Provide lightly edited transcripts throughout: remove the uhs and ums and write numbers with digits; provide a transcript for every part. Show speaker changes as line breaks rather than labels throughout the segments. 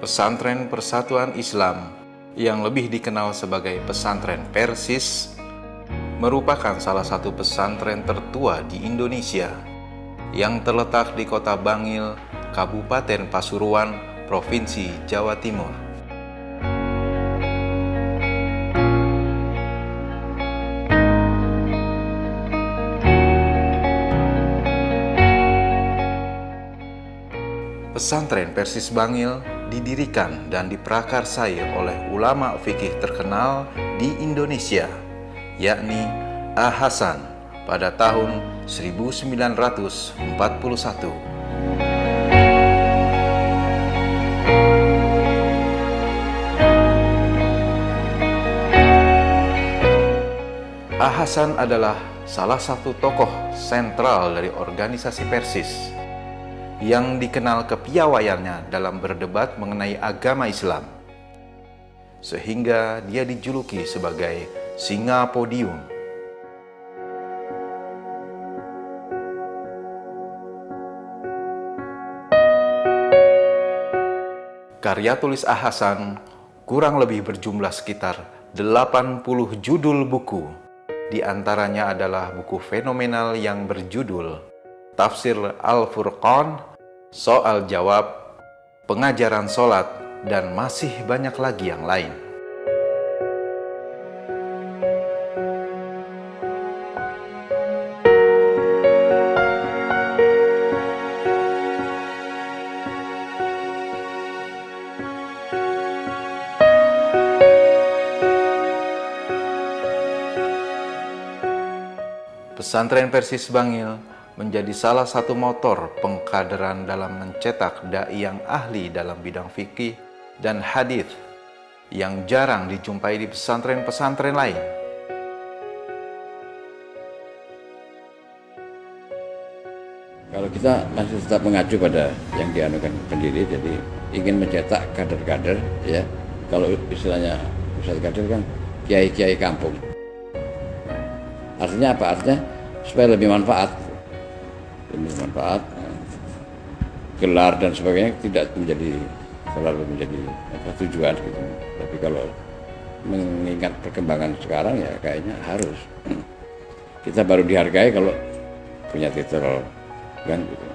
Pesantren Persatuan Islam yang lebih dikenal sebagai Pesantren Persis merupakan salah satu pesantren tertua di Indonesia yang terletak di Kota Bangil, Kabupaten Pasuruan, Provinsi Jawa Timur. Pesantren Persis Bangil didirikan dan diprakarsai oleh ulama fikih terkenal di Indonesia, yakni A. Hasan pada tahun 1941. A. Hasan adalah salah satu tokoh sentral dari organisasi Persis yang dikenal kepiawaiannya dalam berdebat mengenai agama Islam, sehingga dia dijuluki sebagai singa podium. Karya tulis A. Hasan kurang lebih berjumlah sekitar 80 judul buku. Di antaranya adalah buku fenomenal yang berjudul Tafsir Al-Furqan, Soal Jawab, Pengajaran Sholat, dan masih banyak lagi yang lain. Pesantren Persis Bangil menjadi salah satu motor pengkaderan dalam mencetak dai yang ahli dalam bidang fikih dan hadis yang jarang dijumpai di pesantren-pesantren lain.
Kalau kita masih tetap mengacu pada yang dianukan pendiri, jadi ingin mencetak kader-kader, ya. Kalau istilahnya Ustadz kader kan kiai-kiai kampung. Artinya apa? Artinya supaya lebih manfaat, gelar dan sebagainya tidak terlalu menjadi tujuan gitu. Tapi kalau mengingat perkembangan sekarang ya kayaknya harus. Kita baru dihargai kalau punya titel kan gitu.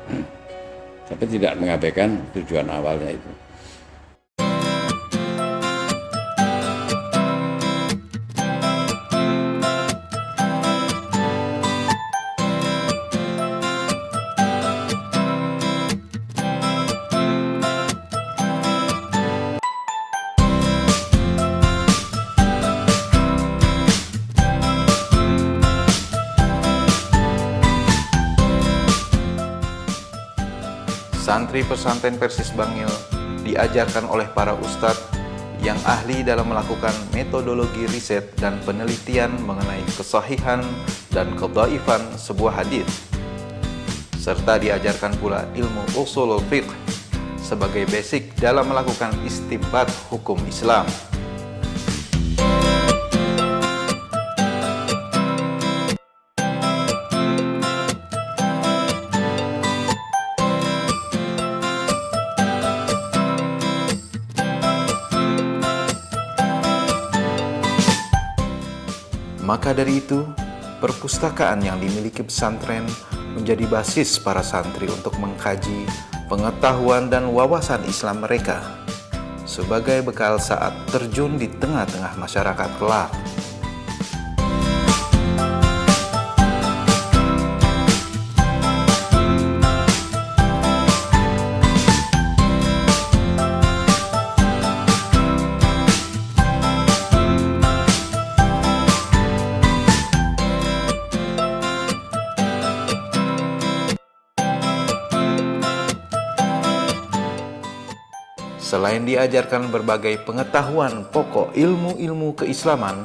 Tapi tidak mengabaikan tujuan awalnya itu.
Santri pesantren Persis Bangil diajarkan oleh para ustadz yang ahli dalam melakukan metodologi riset dan penelitian mengenai kesahihan dan kedhaifan sebuah hadis, serta diajarkan pula ilmu ushulul fiqh sebagai basic dalam melakukan istinbat hukum Islam. Maka dari itu, perpustakaan yang dimiliki pesantren menjadi basis para santri untuk mengkaji pengetahuan dan wawasan Islam mereka sebagai bekal saat terjun di tengah-tengah masyarakat kelak. Selain diajarkan berbagai pengetahuan pokok ilmu-ilmu keislaman,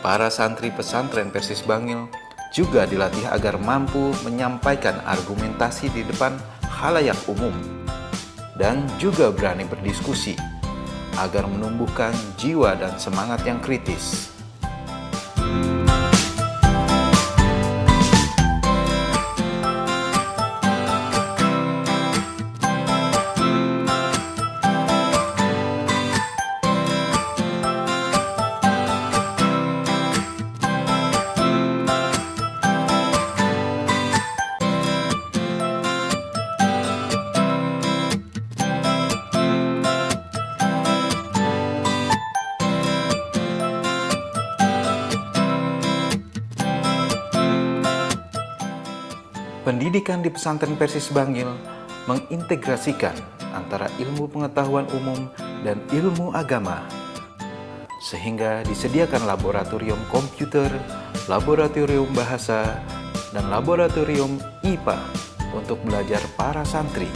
para santri pesantren Persis Bangil juga dilatih agar mampu menyampaikan argumentasi di depan khalayak umum dan juga berani berdiskusi agar menumbuhkan jiwa dan semangat yang kritis. Pendidikan di pesantren Persis Bangil mengintegrasikan antara ilmu pengetahuan umum dan ilmu agama, sehingga disediakan laboratorium komputer, laboratorium bahasa, dan laboratorium IPA untuk belajar para santri.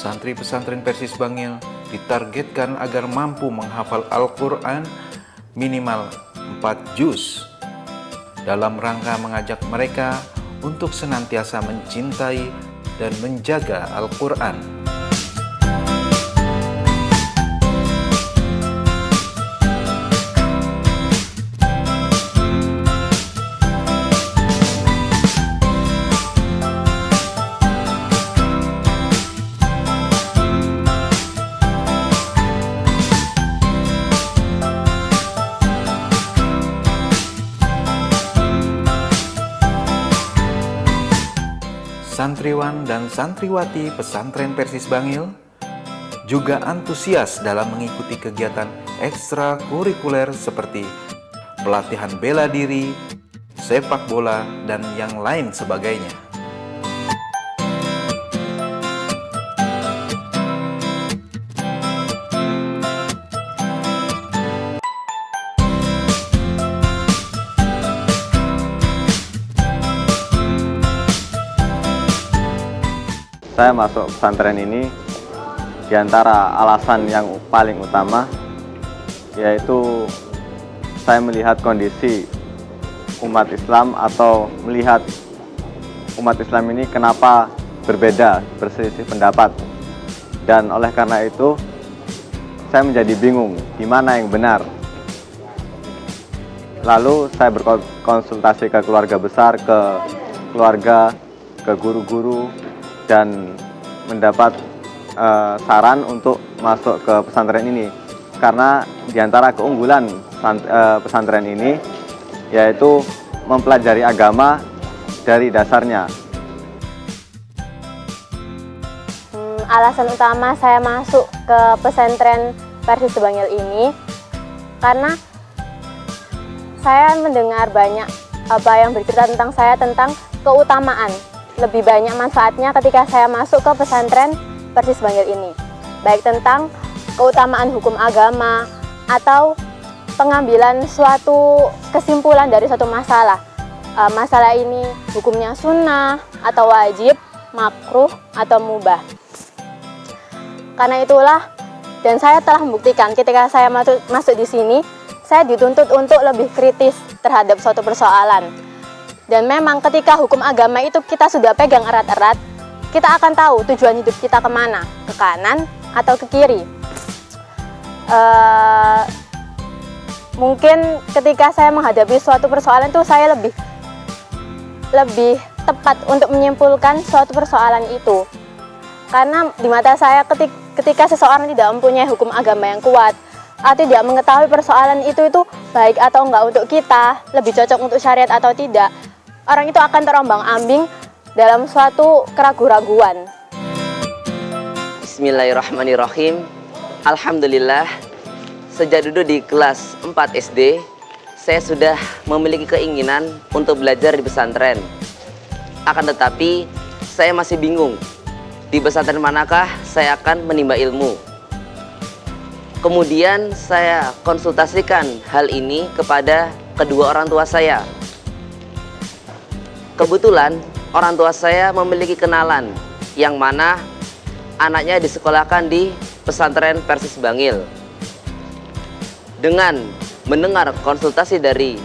Santri pesantren Persis Bangil ditargetkan agar mampu menghafal Al-Quran minimal 4 juz dalam rangka mengajak mereka untuk senantiasa mencintai dan menjaga Al-Quran. Santriwan dan santriwati pesantren Persis Bangil juga antusias dalam mengikuti kegiatan ekstrakurikuler seperti pelatihan bela diri, sepak bola, dan yang lain sebagainya.
Saya masuk pesantren ini di antara alasan yang paling utama yaitu saya melihat kondisi umat Islam atau melihat umat Islam ini kenapa berbeda, berselisih pendapat. Dan oleh karena itu saya menjadi bingung di mana yang benar. Lalu saya berkonsultasi ke keluarga besar, ke keluarga, ke guru-guru, dan mendapat saran untuk masuk ke pesantren ini karena diantara keunggulan pesantren ini yaitu mempelajari agama dari dasarnya.
Alasan utama saya masuk ke pesantren Persis Bangil ini karena saya mendengar banyak apa yang bercerita tentang saya tentang keutamaan. Lebih banyak manfaatnya ketika saya masuk ke pesantren Persis Bangil ini, baik tentang keutamaan hukum agama atau pengambilan suatu kesimpulan dari suatu masalah. Masalah ini hukumnya sunnah atau wajib, makruh atau mubah. Karena itulah, dan saya telah membuktikan ketika saya masuk di sini, saya dituntut untuk lebih kritis terhadap suatu persoalan. Dan memang ketika hukum agama itu kita sudah pegang erat-erat, kita akan tahu tujuan hidup kita kemana, ke kanan atau ke kiri. Mungkin ketika saya menghadapi suatu persoalan itu saya lebih tepat untuk menyimpulkan suatu persoalan itu. Karena di mata saya ketika seseorang tidak mempunyai hukum agama yang kuat, atau tidak mengetahui persoalan itu baik atau enggak untuk kita, lebih cocok untuk syariat atau tidak, orang itu akan terombang-ambing dalam suatu keraguan-raguan.
Bismillahirrahmanirrahim. Alhamdulillah, sejak duduk di kelas 4 SD, saya sudah memiliki keinginan untuk belajar di pesantren. Akan tetapi, saya masih bingung, di pesantren manakah saya akan menimba ilmu. Kemudian saya konsultasikan hal ini kepada kedua orang tua saya. Kebetulan orang tua saya memiliki kenalan yang mana anaknya disekolahkan di pesantren Persis Bangil. Dengan mendengar konsultasi dari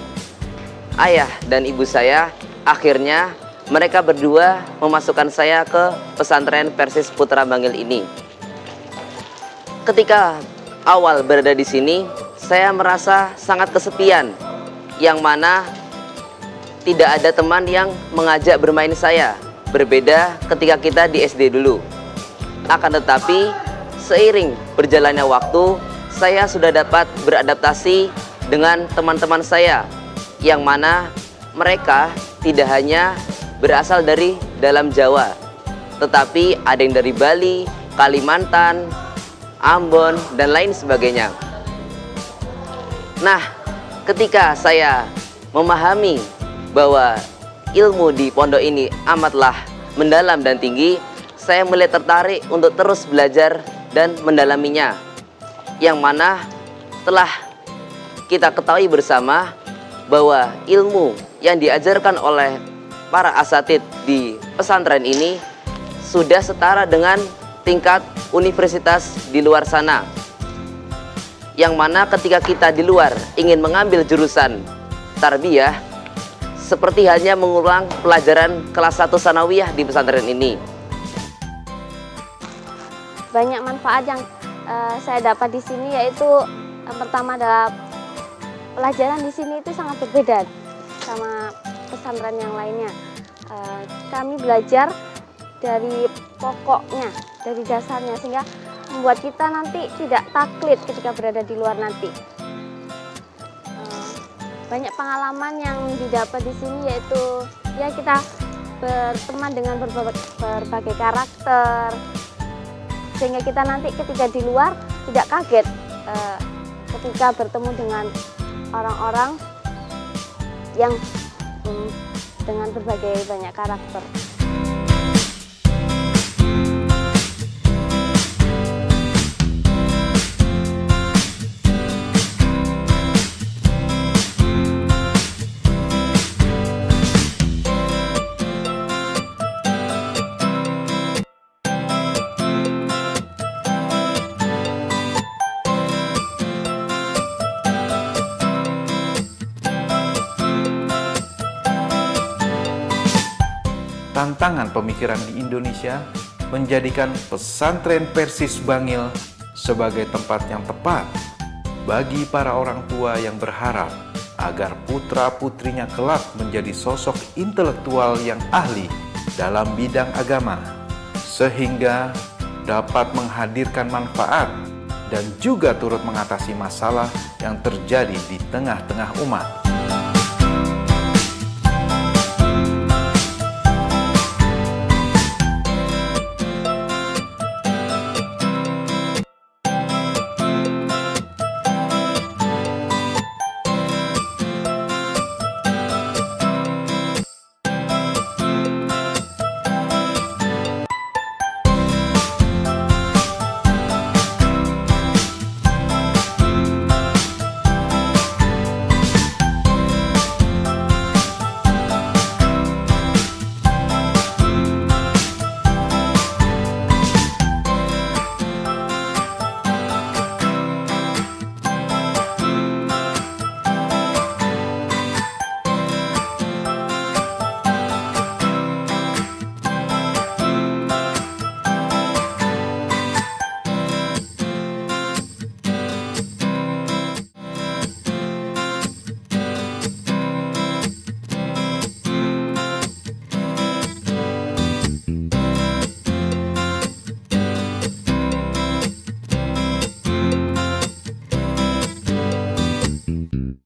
ayah dan ibu saya, akhirnya mereka berdua memasukkan saya ke pesantren Persis Putra Bangil ini. Ketika awal berada di sini, saya merasa sangat kesepian, yang mana tidak ada teman yang mengajak bermain saya. berbeda ketika kita di SD dulu. Akan tetapi, seiring berjalannya waktu, saya sudah dapat beradaptasi dengan teman-teman saya, yang mana mereka tidak hanya berasal dari dalam Jawa, tetapi ada yang dari Bali, Kalimantan, Ambon, dan lain sebagainya. Nah, ketika saya memahami bahwa ilmu di pondok ini amatlah mendalam dan tinggi, saya mulai tertarik untuk terus belajar dan mendalaminya. Yang mana telah kita ketahui bersama bahwa ilmu yang diajarkan oleh para asatidz di pesantren ini sudah setara dengan tingkat universitas di luar sana. Yang mana ketika kita di luar ingin mengambil jurusan tarbiyah, seperti hanya mengulang pelajaran kelas 1 sanawiyah di pesantren ini.
Banyak manfaat yang saya dapat di sini, yaitu yang pertama adalah pelajaran di sini itu sangat berbeda sama pesantren yang lainnya. Kami belajar dari pokoknya, dari dasarnya, sehingga membuat kita nanti tidak taklid ketika berada di luar nanti. Banyak pengalaman yang didapat di sini, yaitu ya kita berteman dengan berbagai karakter, sehingga kita nanti ketika di luar tidak kaget ketika bertemu dengan orang-orang yang dengan berbagai banyak karakter.
Tantangan pemikiran di Indonesia menjadikan pesantren Persis Bangil sebagai tempat yang tepat bagi para orang tua yang berharap agar putra-putrinya kelak menjadi sosok intelektual yang ahli dalam bidang agama, sehingga dapat menghadirkan manfaat dan juga turut mengatasi masalah yang terjadi di tengah-tengah umat.